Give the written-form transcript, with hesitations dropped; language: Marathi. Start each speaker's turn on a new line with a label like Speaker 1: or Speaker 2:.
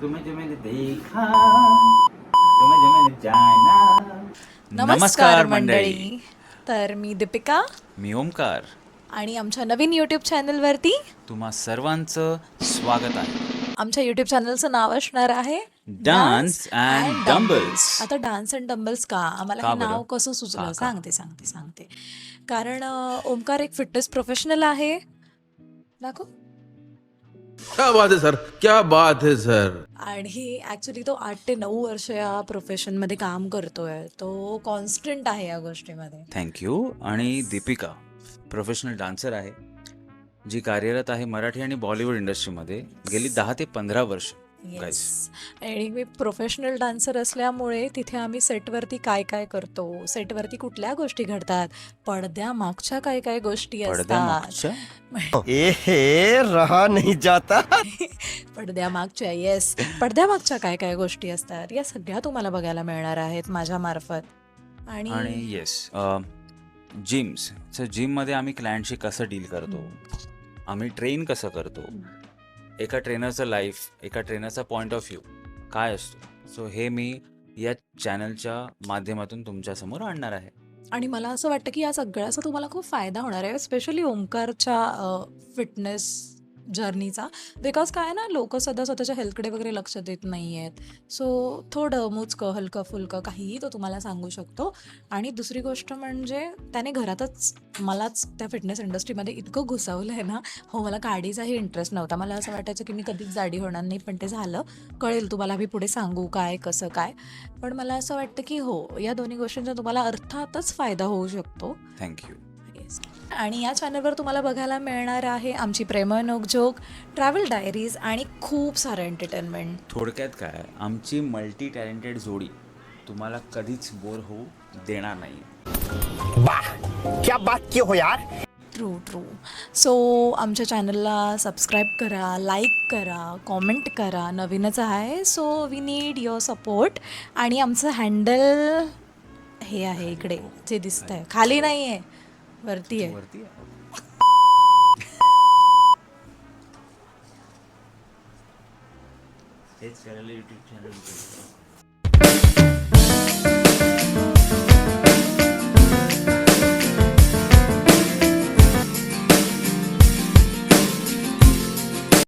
Speaker 1: तुम्हें जो मैंने देखा, तुम्हें जो मैंने जाना.
Speaker 2: नमस्कार मंडळी. तर मी दीपिका
Speaker 1: मी ओमकार.
Speaker 2: आणि आमच्या नवीन यूट्यूब चॅनलवरती
Speaker 1: तुम्हा सर्वांचं स्वागत आहे.
Speaker 2: आमच्या यूट्यूब चॅनलचं नाव असणार आहे
Speaker 1: डान्स अँड डंबल्स.
Speaker 2: आता डान्स अँड डंबल्स का आम्हाला
Speaker 1: का
Speaker 2: हे
Speaker 1: बरं?
Speaker 2: नाव कसं सुचलं
Speaker 1: का?
Speaker 2: सांगते कारण ओमकार एक फिटनेस प्रोफेशनल आहे. दाखव.
Speaker 3: क्या बात है सर, क्या बात है सर.
Speaker 2: आणि ॲक्च्युली तो 8 ते 9 वर्ष या प्रोफेशनमध्ये काम करतोय. तो कॉन्स्टंट आहे या गोष्टीमध्ये.
Speaker 1: थँक्यू. आणि दीपिका प्रोफेशनल डान्सर आहे, जी कार्यरत आहे मराठी आणि बॉलिवूड इंडस्ट्रीमध्ये गेली 10 ते 15 वर्ष.
Speaker 2: येस. आणि मी प्रोफेशनल डान्सर असल्यामुळे तिथे आम्ही सेटवरती काय काय करतो, सेटवरती कुठल्या गोष्टी घडतात, पडद्यामागच्या काय काय गोष्टी असतात,
Speaker 1: पडद्यामागच्या
Speaker 4: ए रहा नहीं जाता.
Speaker 2: पडद्यामागच्या येस पडद्यामागच्या काय काय गोष्टी असतात या सगळ्या तुम्हाला बघायला मिळणार आहेत माझ्या मार्फत.
Speaker 1: आणि येस जिम्स. सो जिममध्ये आम्ही क्लायंटशी कसं डील करतो, आम्ही ट्रेन कसं करतो, एका ट्रेनरचं लाईफ, एका ट्रेनरचा पॉईंट ऑफ व्ह्यू काय असतो, सो हे मी या चॅनलच्या माध्यमातून तुमच्यासमोर आणणार आहे.
Speaker 2: आणि मला असं वाटतं की या सगळ्याचा तुम्हाला खूप फायदा होणार आहे, स्पेशली ओमकारच्या फिटनेस जर्नीचा. बिकॉज काय ना, लोक सध्या स्वतःच्या हेल्थकडे वगैरे लक्ष देत नाही आहेत. सो थोडं मोजकं हलकं फुलकं काहीही तो तुम्हाला सांगू शकतो. आणि दुसरी गोष्ट म्हणजे त्याने घरातच मलाच त्या फिटनेस इंडस्ट्रीमध्ये इतकं घुसवलं आहे ना. हो, मला गाडीचाही इंटरेस्ट नव्हता. मला असं वाटायचं की मी कधीच जाडी होणार नाही, पण ते झालं. कळेल तुम्हाला, मी पुढे सांगू काय कसं काय. पण मला असं वाटतं की हो, या दोन्ही गोष्टींचा तुम्हाला अर्थातच फायदा होऊ शकतो.
Speaker 1: थँक्यू.
Speaker 2: आणि या चॅनलवर तुम्हाला बघायला मिळणार आहे आमची प्रेम नोकझोक, ट्रॅव्हल डायरीज आणि खूप सारं एंटरटेनमेंट.
Speaker 1: थोडक्यात काय, आमची मल्टी टॅलेंटेड जोडी तुम्हाला कधीच बोर होऊ देणार नाही.
Speaker 4: वाह क्या बात की हो यार.
Speaker 2: ट्रू. सो आमच्या चॅनलला सबस्क्राईब करा, लाईक करा, कॉमेंट करा. नवीनच आहे, so we need your support. आणि आमचं हँडल हे आहे इकडे जे दिसतं आहे, खाली नाही आहे, वरती आहे.
Speaker 1: वरती हेच करायला यूट्यूब चॅनल